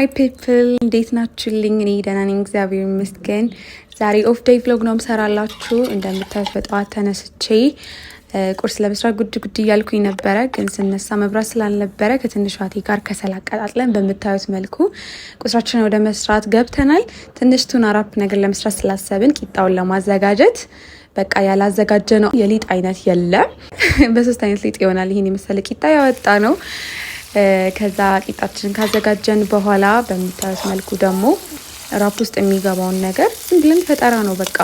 Hi people, እንዴት ናችሁልኝ? እኔ ደህና ነኝ እግዚአብሔር ይመስገን። ዛሬ ኦፍ ዴይ vlog ነው የምሰራላችሁ። እንደምታዩት በጠዋት ተነስቼ ቁርስ ለመስራት ጉድ እያልኩኝ ነበረ፣ ግን ስነሳ መብራት ስላልነበረ ከትንሿ እህቴ ጋር ከሰል አቀጣጥለን በምታዩት መልኩ ቁርሳችንን ወደ መስራት ገብተናል። ትንሽ ቱና ራፕ ነገር ለመስራት ስላሰብን ቂጣውን ለማዘጋጀት በቃ ያላዘጋጀ ነው የሊጥ አይነት የለም። በሶስት አይነት ሊጥ ይሆናል ይሄን የመሰለ ቂጣ ያወጣ ነው። ከዛ ቂጣችንን ካዘጋጀን በኋላ በሚታዩት መልኩ ደግሞ ራፕ ውስጥ የሚገባውን ነገር ዝም ብለን ፈጠራ ነው። በቃ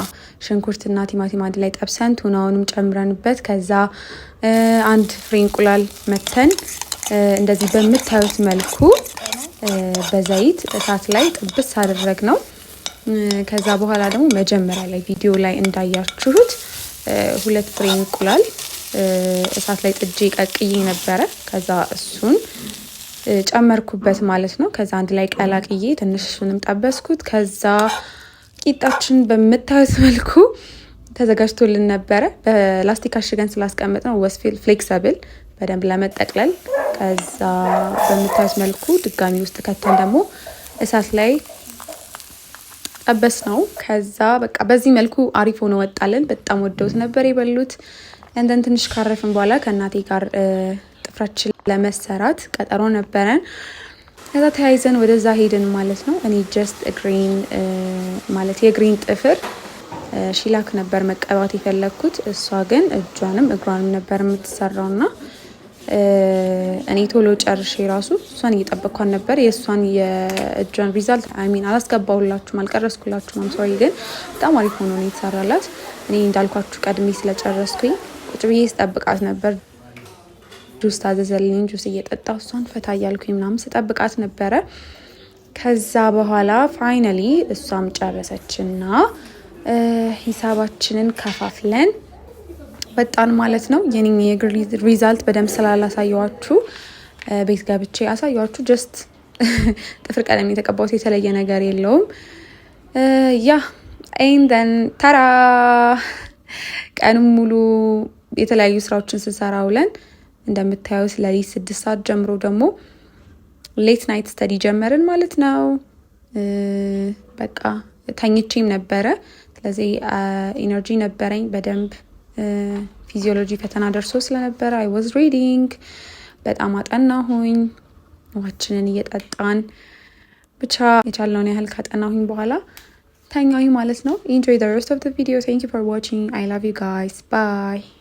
ሽንኩርትና ቲማቲም አንድ ላይ ጠብሰን ቱናውንም ጨምረንበት ከዛ አንድ ፍሬ እንቁላል መተን እንደዚህ በምታዩት መልኩ በዘይት እሳት ላይ ጥብስ አደረግ ነው። ከዛ በኋላ ደግሞ መጀመሪያ ላይ ቪዲዮ ላይ እንዳያችሁት 2 ፍሬ እንቁላል እሳት ላይ ጥጄ ቀቅዬ ነበረ። ከዛ እሱን ጨመርኩበት ማለት ነው። ከዛ አንድ ላይ ቀላቅዬ ትንሽ እሱንም ጠበስኩት። ከዛ ቂጣችን በምታዩት መልኩ ተዘጋጅቶልን ነበረ። በላስቲክ አሽገን ስላስቀመጥ ነው ወስፌል ፍሌክሰብል በደንብ ለመጠቅለል። ከዛ በምታዩት መልኩ ድጋሚ ውስጥ ከተን ደግሞ እሳት ላይ ጠበስ ነው። ከዛ በቃ በዚህ መልኩ አሪፍ ሆኖ ወጣልን። በጣም ወደውት ነበር የበሉት። እንደን ትንሽ ካረፍን በኋላ ከእናቴ ጋር ጥፍራችን ለመሰራት ቀጠሮ ነበረን። ከዛ ተያይዘን ወደዛ ሄድን ማለት ነው። እኔ ጀስት ግሪን ማለት የግሪን ጥፍር ሺላክ ነበር መቀባት የፈለግኩት። እሷ ግን እጇንም እግሯንም ነበር የምትሰራውና እኔ ቶሎ ጨርሼ ራሱ እሷን እየጠበቅኳን ነበር። የእሷን የእጇን ሪዛልት አላስገባሁላችሁም፣ አልቀረስኩላችሁም። ሶሪ ግን በጣም አሪፍ ሆኖ ነው የተሰራላት። እኔ እንዳልኳችሁ ቀድሜ ስለጨረስኩኝ ቁጭ ብዬ ስጠብቃት ነበር። ጁስ ታዘዘልኝ፣ ጁስ እየጠጣሁ እሷን ፈታ እያልኩኝ ምናምን ስጠብቃት ነበረ። ከዛ በኋላ ፋይናሊ እሷም ጨረሰችና ሂሳባችንን ከፋፍለን ወጣን ማለት ነው። የኔ ሪዛልት በደንብ ስላላሳየዋችሁ ቤት ገብቼ አሳየዋችሁ። ጀስት ጥፍር ቀለም የተቀባሁት የተለየ ነገር የለውም። ያ ኤንደን ተራ ቀኑን ሙሉ የተለያዩ ስራዎችን ስሰራ ውለን እንደምታዩት ለሊት 6 ሰዓት ጀምሮ ደግሞ ሌት ናይት ስተዲ ጀመርን ማለት ነው። በቃ ተኝቼም ነበረ፣ ስለዚህ ኢነርጂ ነበረኝ በደንብ። ፊዚዮሎጂ ፈተና ደርሶ ስለነበረ አይ ዋዝ ሪዲንግ በጣም አጠናሁኝ። ውሃችንን እየጠጣን ብቻ የቻልነውን ያህል ካጠናሁኝ በኋላ ተኛሁኝ ማለት ነው። Enjoy the rest of the video. Thank you for watching. I love you guys. Bye.